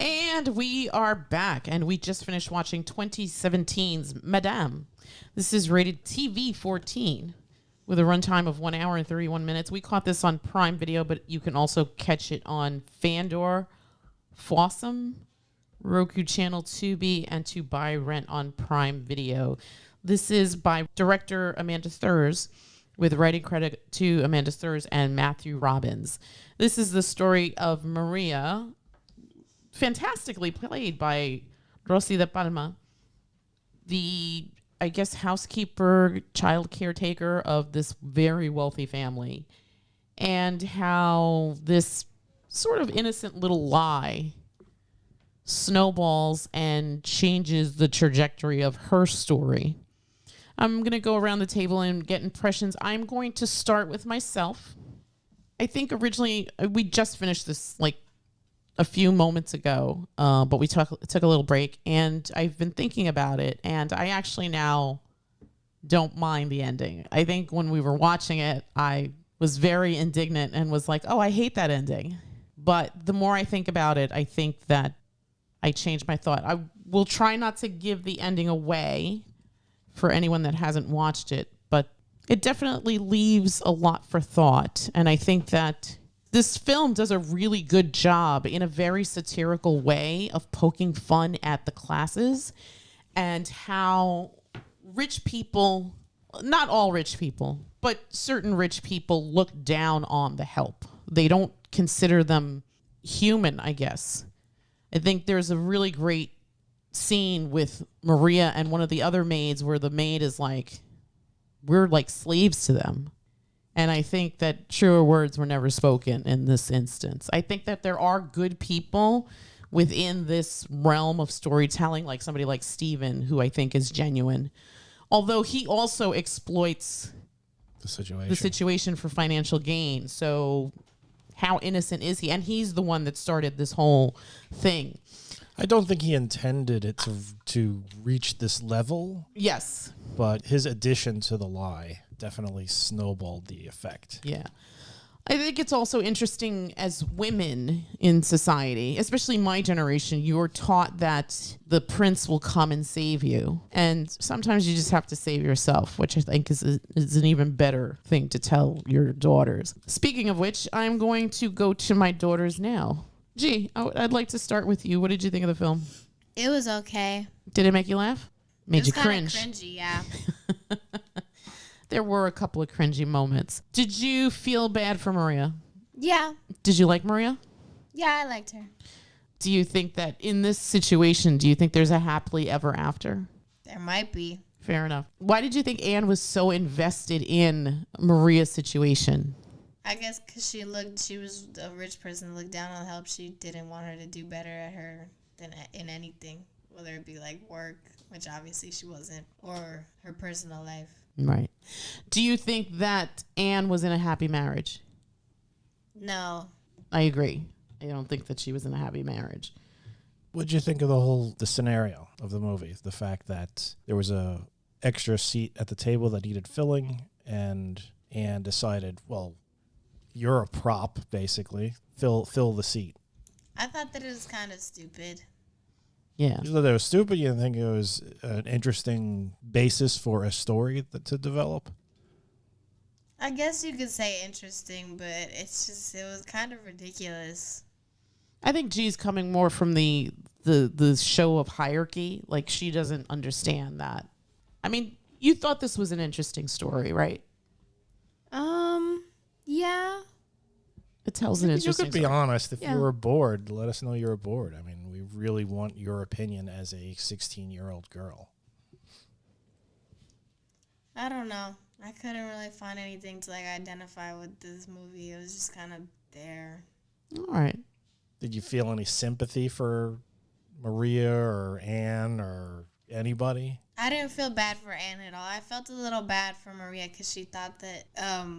And we are back, and we just finished watching 2017's Madame. This is rated TV 14 with a runtime of 1 hour and 31 minutes. We caught this on Prime Video, but you can also catch it on Fandor, Fawesome, Roku Channel, Tubi, and to buy rent on Prime Video. This is by director Amanda Sthers, with writing credit to Amanda Sthers and Matthew Robbins. This is the story of Maria, fantastically played by Rossy de Palma, the, I guess, housekeeper, child caretaker of this very wealthy family, and how this sort of innocent little lie snowballs and changes the trajectory of her story. I'm going to go around the table and get impressions. I'm going to start with myself. I think originally we just finished this like a few moments ago, but we took a little break, and I've been thinking about it, and I actually now don't mind the ending. I think when we were watching it, I was very indignant and was like, oh, I hate that ending. But the more I think about it, I think that I changed my thought. I will try not to give the ending away for anyone that hasn't watched it, but it definitely leaves a lot for thought. And I think that this film does a really good job in a very satirical way of poking fun at the classes and how rich people, not all rich people, but certain rich people look down on the help. They don't consider them human, I guess. I think there's a really great scene with Maria and one of the other maids where the maid is like, we're like slaves to them. And I think that truer words were never spoken in this instance. I think that there are good people within this realm of storytelling, like somebody like Steven, who I think is genuine. Although he also exploits the situation for financial gain. So how innocent is he? And he's the one that started this whole thing. I don't think he intended it to reach this level. Yes. But his addition to the lie definitely snowballed the effect. Yeah. I think it's also interesting as women in society, especially my generation, you're taught that the prince will come and save you. And sometimes you just have to save yourself, which I think is an even better thing to tell your daughters. Speaking of which, I'm going to go to my daughters now. Gee, I'd like to start with you. What did you think of the film? It was okay. Did it make you laugh? Made you cringe? Cringy, yeah. There were a couple of cringy moments. Did you feel bad for Maria? Yeah. Did you like Maria? Yeah, I liked her. Do you think that in this situation, do you think there's a happily ever after? There might be. Fair enough. Why did you think Anne was so invested in Maria's situation? I guess because she was a rich person, looked down on help. She didn't want her to do better at her than in anything, whether it be like work, which obviously she wasn't, or her personal life. Right. Do you think that Anne was in a happy marriage? No. I agree. I don't think that she was in a happy marriage. What did you think of the scenario of the movie? The fact that there was a extra seat at the table that needed filling, and Anne decided, well, you're a prop, basically. Fill the seat. I thought that it was kind of stupid. Yeah. You thought it was stupid? You didn't think it was an interesting basis for a story to develop? I guess you could say interesting, but it was kind of ridiculous. I think G's coming more from the show of hierarchy. Like, she doesn't understand that. I mean, you thought this was an interesting story, right? Yeah. It tells an interesting story. You could be honest. If Yeah. you were bored, let us know you were bored. I mean, we really want your opinion as a 16-year-old girl. I don't know. I couldn't really find anything to identify with this movie. It was just kind of there. All right. Did you feel any sympathy for Maria or Anne or anybody? I didn't feel bad for Anne at all. I felt a little bad for Maria because she thought that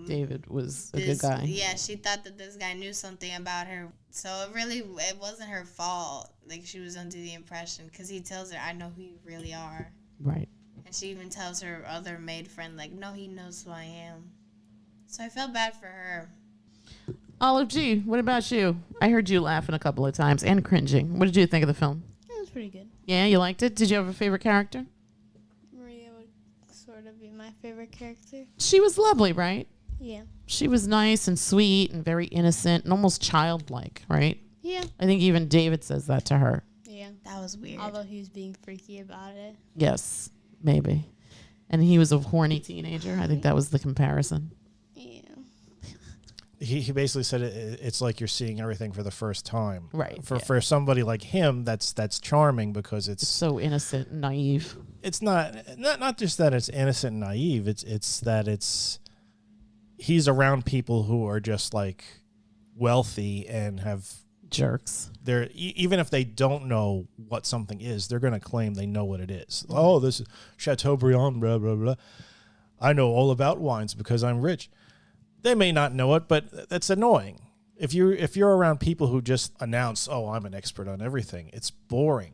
David was a good guy. Yeah, she thought that this guy knew something about her. So it wasn't her fault. Like, she was under the impression, because he tells her, I know who you really are. Right. And she even tells her other maid friend, like, no, he knows who I am. So I felt bad for her. Olive G, what about you? I heard you laughing a couple of times and cringing. What did you think of the film? It was pretty good. Yeah, you liked it? Did you have a favorite character? Maria would sort of be my favorite character. She was lovely, right? Yeah. She was nice and sweet and very innocent and almost childlike, right? Yeah. I think even David says that to her. Yeah. That was weird. Although he was being freaky about it. Yes, maybe. And he was a horny teenager. I think that was the comparison. Yeah. He basically said it's like you're seeing everything for the first time. Right. For somebody like him, that's charming because It's so innocent and naive. it's not just that it's innocent and naive. It's that he's around people who are just like wealthy and have Jerks. they're even if they don't know what something is, they're going to claim they know what it is. Oh, this is Chateaubriand, blah blah blah. I know all about wines because I'm rich. They may not know it, but that's annoying. If you're around people who just announce, "Oh, I'm an expert on everything," it's boring.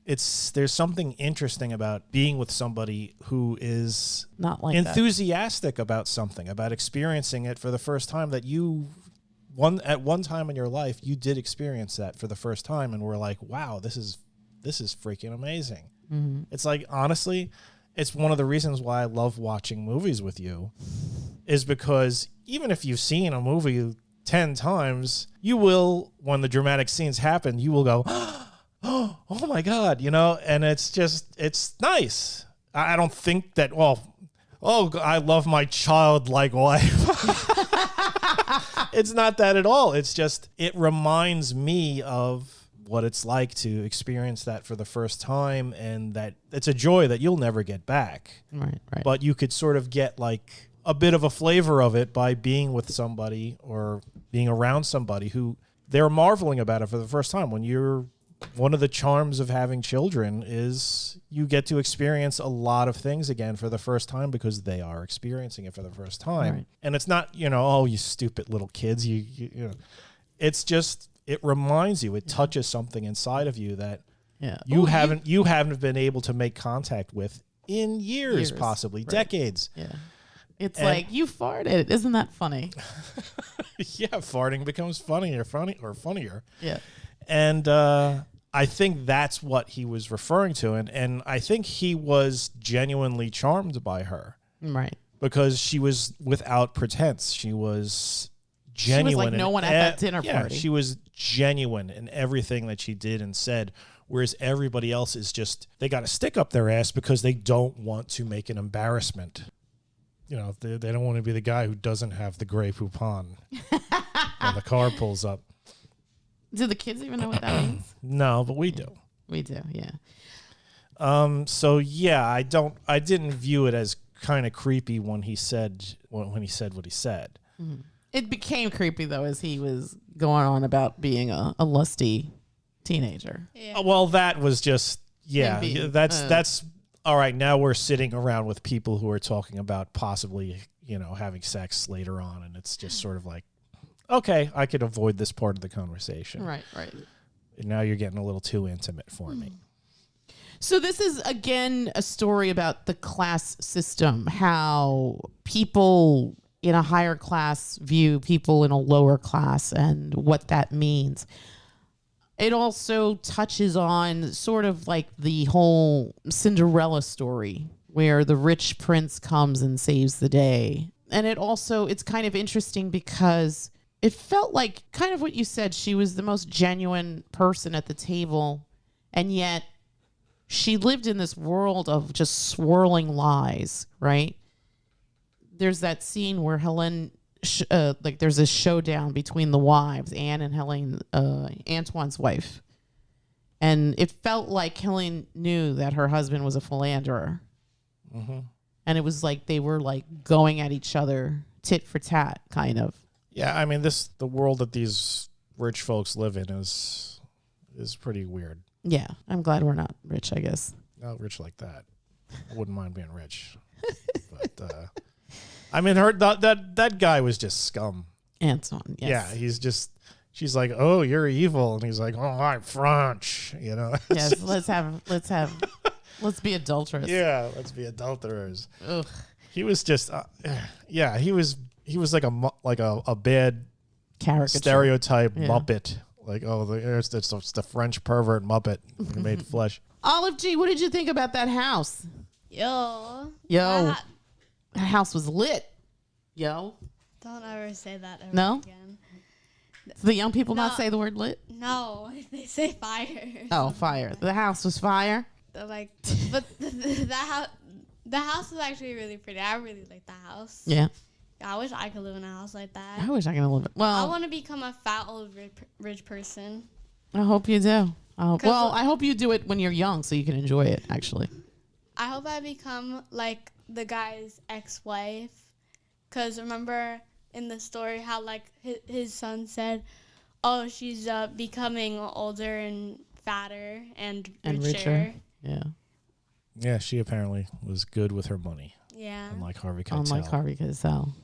There's something interesting about being with somebody who is Not like enthusiastic about something, about experiencing it for the first time that at one time in your life you did experience that for the first time and were like, wow, this is freaking amazing. Mm-hmm. It's like, honestly, it's one of the reasons why I love watching movies with you, is because even if you've seen a movie 10 times, you will, when the dramatic scenes happen, you will go, oh my God, and it's nice. I don't think that, I love my childlike wife. It's not that at all. It's just, it reminds me of what it's like to experience that for the first time, and that it's a joy that you'll never get back. Right. But you could sort of get like a bit of a flavor of it by being with somebody or being around somebody who they're marveling about it for the first time. One of the charms of having children is you get to experience a lot of things again for the first time because they are experiencing it for the first time. Right. And it's not, oh, you stupid little kids. You it's just, it reminds you, it touches something inside of you that you haven't been able to make contact with in years. Possibly right. Decades. Yeah. It's like, you farted. Isn't that funny? Yeah, farting becomes funnier. Yeah. And I think that's what he was referring to. And I think he was genuinely charmed by her. Right. Because she was without pretense. She was genuine. She was like no one at that dinner party. She was genuine in everything that she did and said. Whereas everybody else is just, they got a stick up their ass because they don't want to make an embarrassment. They don't want to be the guy who doesn't have the Grey Poupon when the car pulls up. Do the kids even know what that means? No, but we do. We do, yeah. So yeah, I didn't view it as kind of creepy when he said what he said. Mm-hmm. It became creepy though as he was going on about being a lusty teenager. Yeah. Well, that was just that's all right. Now we're sitting around with people who are talking about possibly having sex later on, and it's just sort of like, okay, I could avoid this part of the conversation. Right. And now you're getting a little too intimate for me. So this is, again, a story about the class system, how people in a higher class view people in a lower class and what that means. It also touches on sort of like the whole Cinderella story where the rich prince comes and saves the day. And it's kind of interesting because it felt like kind of what you said. She was the most genuine person at the table, and yet she lived in this world of just swirling lies, right? There's that scene where Helen, there's a showdown between the wives, Anne and Helen, Antoine's wife. And it felt like Helen knew that her husband was a philanderer. Mm-hmm. And it was like they were like going at each other tit for tat, kind of. Yeah, I mean, the world that these rich folks live in is pretty weird. Yeah, I'm glad we're not rich, I guess. Not rich like that. I wouldn't mind being rich. But, I mean, that guy was just scum. Antoine, yes. Yeah, she's like, oh, you're evil. And he's like, oh, I'm French, Yes, let's be adulterous. Yeah, let's be adulterers. Ugh. He was just, he was like a bad caricature. stereotype Yeah. Muppet. Like, it's the French pervert Muppet made flesh. Olive G, what did you think about that house? Yo. Yo, that house was lit. Yo. Don't ever say that ever No? again. Do the young people not No. say the word lit? No, they say fire. Oh, fire. The house was fire. They're like, but the house is actually really pretty. I really like the house. Yeah. I wish I could live in a house like that. I wish I could live it. I Well, want to become a fat old rich person. I hope you do. Well, look- I hope you do it when you're young so you can enjoy it, actually. I hope I become like the guy's ex-wife. Because remember in the story how like his son said, oh, she's becoming older and fatter and richer. Yeah. Yeah, she apparently was good with her money, Yeah. unlike Harvey Keitel. Unlike Harvey Keitel.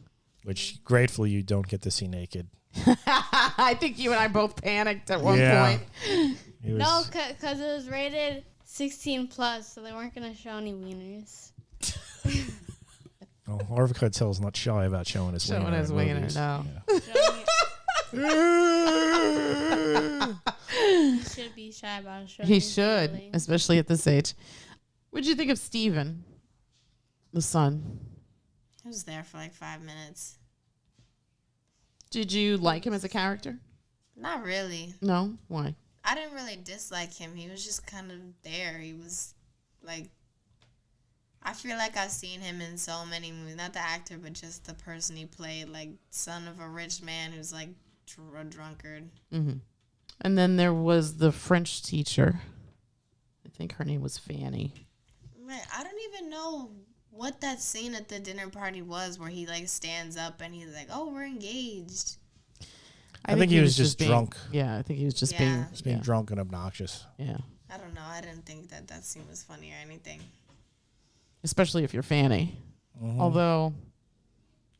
Which, gratefully, you don't get to see naked. I think you and I both panicked at one Yeah. point. It was, No, because it was rated 16 plus, so they weren't going to show any wieners. well, Harvey Keitel's not shy about showing his Showing wiener his in wiener, movies. no. He should be shy about showing He his should, feelings. especially at this age. What did you think of Steven, the son? He was there for like 5 minutes. Did you like him as a character? Not really. No? Why? I didn't really dislike him. He was just kind of there. He was like, I feel like I've seen him in so many movies. Not the actor, but just the person he played. Like, son of a rich man who's like a drunkard. Mm-hmm. And then there was the French teacher. I think her name was Fanny. Man, I don't even know what that scene at the dinner party was where he like stands up and he's like, oh, we're engaged. I think he was just being- drunk. Yeah, I think he was just Yeah. being. Just being yeah, drunk and obnoxious. yeah. I don't know. I didn't think that scene was funny or anything. Especially if you're Fanny. Mhm. Although,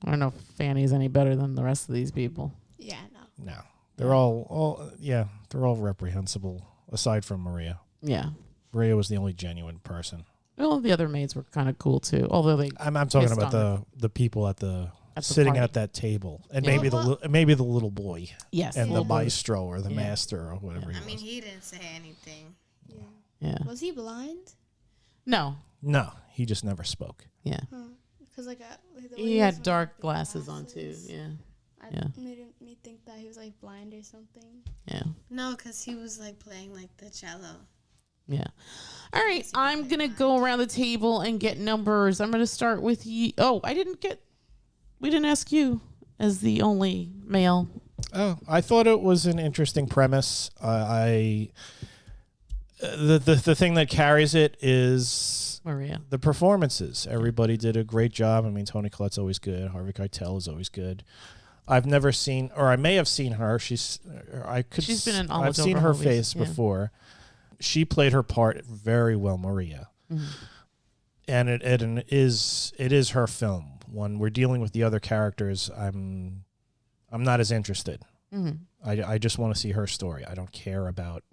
I don't know if Fanny's any better than the rest of these people. Yeah, no. No. They're all they're all reprehensible, aside from Maria. Yeah. Maria was the only genuine person. Well, the other maids were kind of cool too. Although they I'm talking Pissed about on the people at the At the sitting party. at that table, and Yeah. maybe the little boy yes, and the little boys. maestro or the Yeah. master or whatever I he mean, was. he didn't say anything. Yeah. Yeah. Was he blind? No. No, he just never spoke. Yeah. Because like the way He was had wearing, dark like, the glasses on too. Yeah. I Yeah. made me think that he was like blind or something. Yeah. No, because he was like playing like the cello. Yeah. All right. I'm going to go around the table and get numbers. I'm going to start with you. Oh, we didn't ask you as the only male. Oh, I thought it was an interesting premise. The thing that carries it is Maria. the performances. Everybody did a great job. I mean, Toni Collette's always good. Harvey Keitel is always good. I've never seen, or I may have seen her. She's been in I've almost seen over her movies, face yeah. before. She played her part very well, Maria, and it is her film. When we're dealing with the other characters, I'm not as interested. I just want to see her story. I don't care about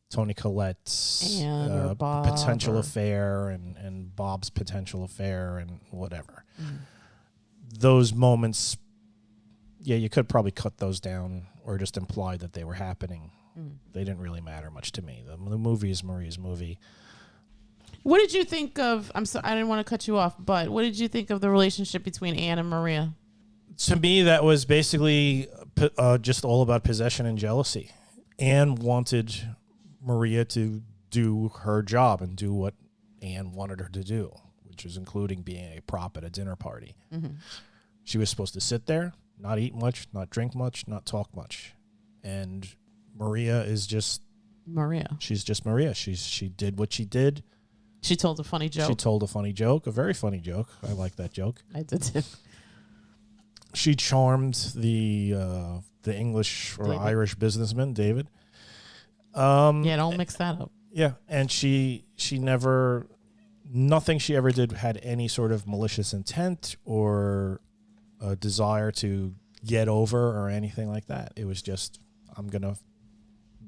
Toni Collette's Anne or Bob potential or- affair and Bob's potential affair and whatever. Those moments, yeah, you could probably cut those down or just imply that they were happening. They didn't really matter much to me. The movie is Maria's movie. What did you think of? I'm sorry, I didn't want to cut you off, but what did you think of the relationship between Anne and Maria? To me, that was basically just all about possession and jealousy. Anne wanted Maria to do her job and do what Anne wanted her to do, which was including being a prop at a dinner party. She was supposed to sit there, not eat much, not drink much, not talk much. And Maria is just Maria. She's just Maria. She did what she did. She told a funny joke. She told a funny joke, a very funny joke. I like that joke. I did too. She charmed the English or David. Irish businessman, David. Yeah, don't mix that up. Yeah, and she never, nothing she ever did had any sort of malicious intent or a desire to get over or anything like that. It was just, I'm going to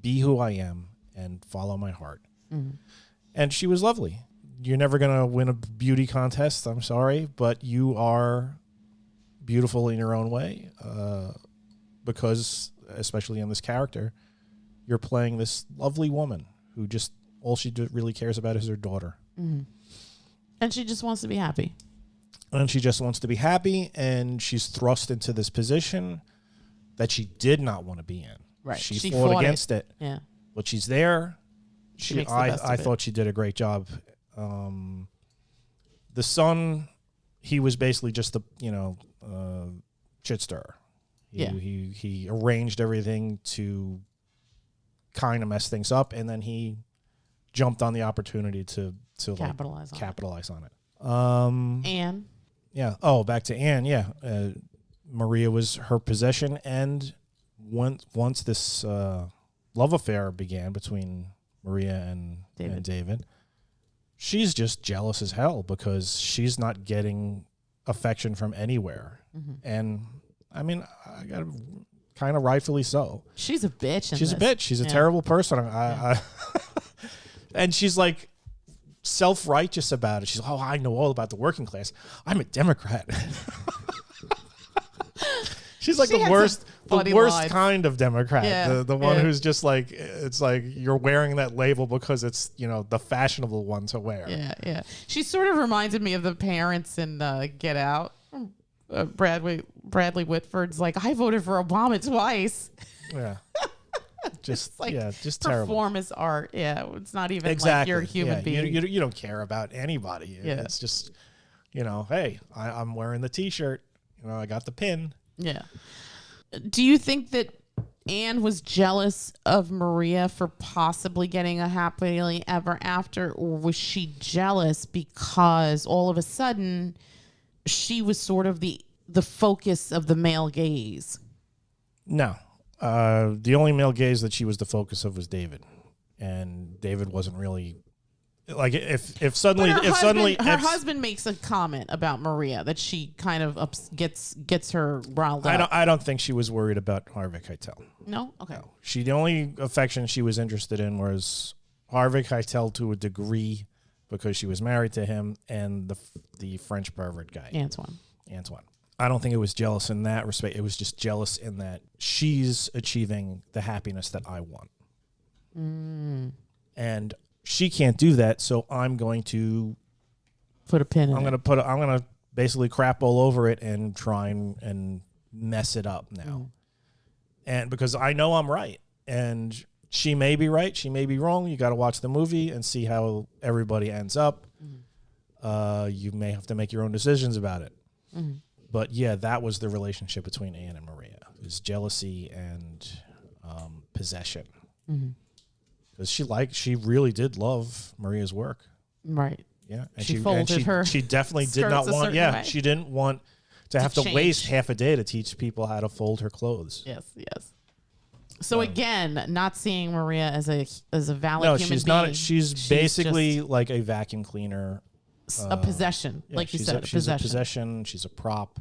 be who I am and follow my heart. And she was lovely. You're never going to win a beauty contest, I'm sorry, but you are beautiful in your own way. because, especially in this character, you're playing this lovely woman who just all she really cares about is her daughter. Mm-hmm. And she just wants to be happy. And she just wants to be happy, and she's thrust into this position that she did not want to be in. Right. She fought against it. Yeah. But she's there. I it. thought she did a great job. The son, he was basically just the, shit stirrer. He arranged everything to kind of mess things up, and then he jumped on the opportunity to capitalize on it. Anne. Yeah. Oh, back to Anne. Yeah. Maria was her possession, and once this love affair began between Maria and David, she's just jealous as hell because she's not getting affection from anywhere. Mm-hmm. And I mean, I got kind of rightfully so. She's a bitch. She's a bitch. She's a terrible person. And she's like self-righteous about it. She's like, I know all about the working class. I'm a Democrat. She's like the worst kind of Democrat. Yeah, the one who's just like, it's like you're wearing that label because it's, the fashionable one to wear. Yeah, yeah. She sort of reminded me of the parents in Get Out. Bradley Whitford's like, I voted for Obama twice. Yeah. Just just performance terrible. art. Yeah, it's not even exactly. like you're a human being. You don't care about anybody. Yeah. It's just, hey, I'm wearing the T-shirt. I got the pin. Yeah. Do you think that Anne was jealous of Maria for possibly getting a happily ever after, or was she jealous because all of a sudden she was sort of the focus of the male gaze? No. The only male gaze that she was the focus of was David, and David wasn't really like if suddenly her husband makes a comment about Maria that she kind of gets her riled up. I don't think she was worried about Harvey Keitel. No, okay. No. The only affection she was interested in was Harvey Keitel to a degree because she was married to him, and the French pervert guy Antoine. I don't think it was jealous in that respect. It was just jealous in that she's achieving the happiness that I want. Mm. And she can't do that, so I'm going to put a pin in I'm going to basically crap all over it and try and mess it up now. Mm. And because I know I'm right, and she may be right, she may be wrong. You got to watch the movie and see how everybody ends up. Mm. You may have to make your own decisions about it. Mm. But yeah, that was the relationship between Anne and Maria. It was jealousy and possession. Because she really did love Maria's work. Right. Yeah. And she folded her. She definitely did not want. Yeah. Way. She didn't want to have to waste half a day to teach people how to fold her clothes. Yes. Yes. So again, not seeing Maria as a valid human being. No, she's basically like a vacuum cleaner. A possession, like you said, she's a possession. She's a prop.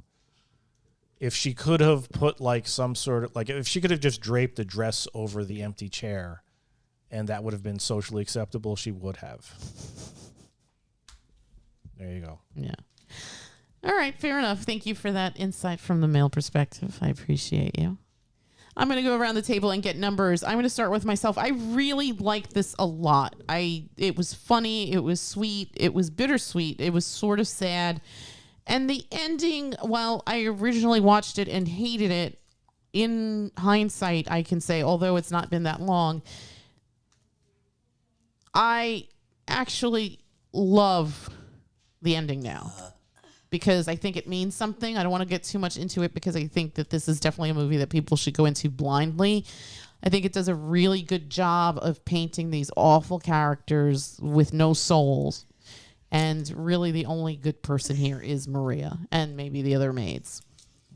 If she could have put like some sort of if she could have just draped a dress over the empty chair, and that would have been socially acceptable, she would have. There you go. Yeah. All right, fair enough. Thank you for that insight from the male perspective. I appreciate you. I'm going to go around the table and get numbers. I'm going to start with myself. I really liked this a lot. It was funny. It was sweet. It was bittersweet. It was sort of sad. And the ending, while I originally watched it and hated it, in hindsight, I can say, although it's not been that long, I actually love the ending now. Because I think it means something. I don't want to get too much into it because I think that this is definitely a movie that people should go into blindly. I think it does a really good job of painting these awful characters with no souls. And really the only good person here is Maria and maybe the other maids.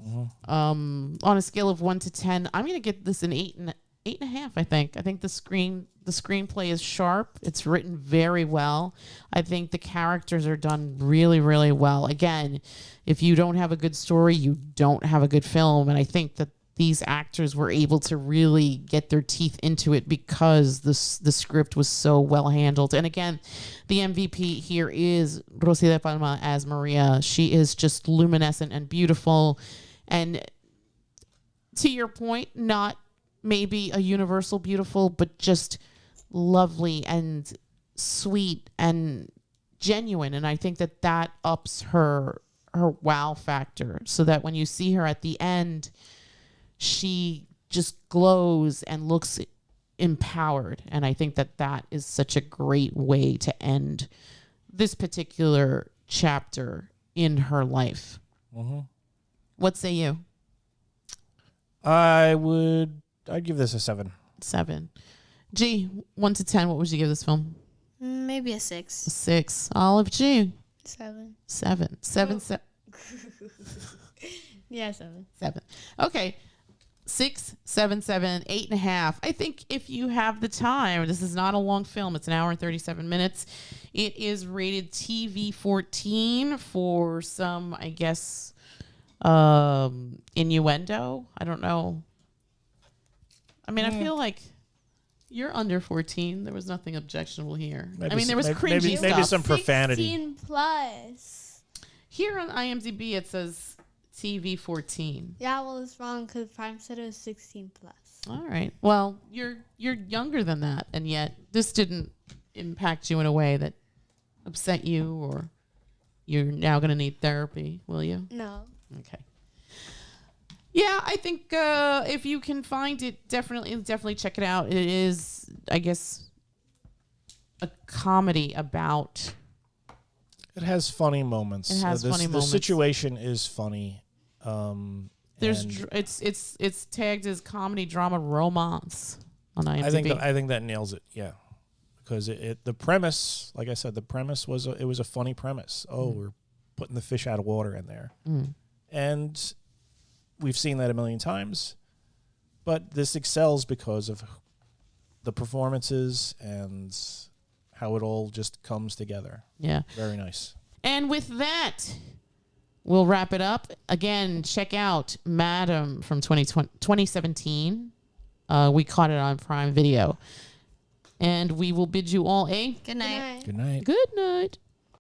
Mm-hmm. On a scale of 1 to 10, I'm going to get this an 8.5, I think. I think the screenplay is sharp. It's written very well. I think the characters are done really, really well. Again, if you don't have a good story, you don't have a good film. And I think that these actors were able to really get their teeth into it because the script was so well handled. And again, the MVP here is Rossy de Palma as Maria. She is just luminescent and beautiful. And to your point, not maybe a universal beautiful, but just lovely and sweet and genuine. And I think that ups her wow factor, so that when you see her at the end, she just glows and looks empowered. And I think that is such a great way to end this particular chapter in her life. Mm-hmm. What say you? I'd give this a 7. 7. G, 1 to 10, what would you give this film? Maybe a 6. A 6. Olive G. 7. 7. 7. Yeah, 7. 7. Okay. 6, 7, 7, 8.5. I think if you have the time, this is not a long film. It's an hour and 37 minutes. It is rated TV 14 for some, I guess, innuendo. I don't know. I mean, I feel like you're under 14. There was nothing objectionable here. There was cringy stuff. Maybe some profanity. 16 plus. Here on IMDb, it says TV 14. Yeah, well, it's wrong because Prime said it was 16 plus. All right. Well, you're younger than that, and yet this didn't impact you in a way that upset you, or you're now going to need therapy, will you? No. Okay. Yeah, I think if you can find it, definitely check it out. It is, I guess, a comedy about. It has funny moments. It has funny moments. The situation is funny. It's tagged as comedy, drama, romance on IMDb. I think that nails it. Yeah, because the premise, like I said, the premise was a funny premise. We're putting the fish out of water in there, and we've seen that a million times. But this excels because of the performances and how it all just comes together. Yeah, very nice. And with that, we'll wrap it up. Again, check out Madam from 2017. We caught it on Prime Video. And we will bid you all a Good night. Good night. good night.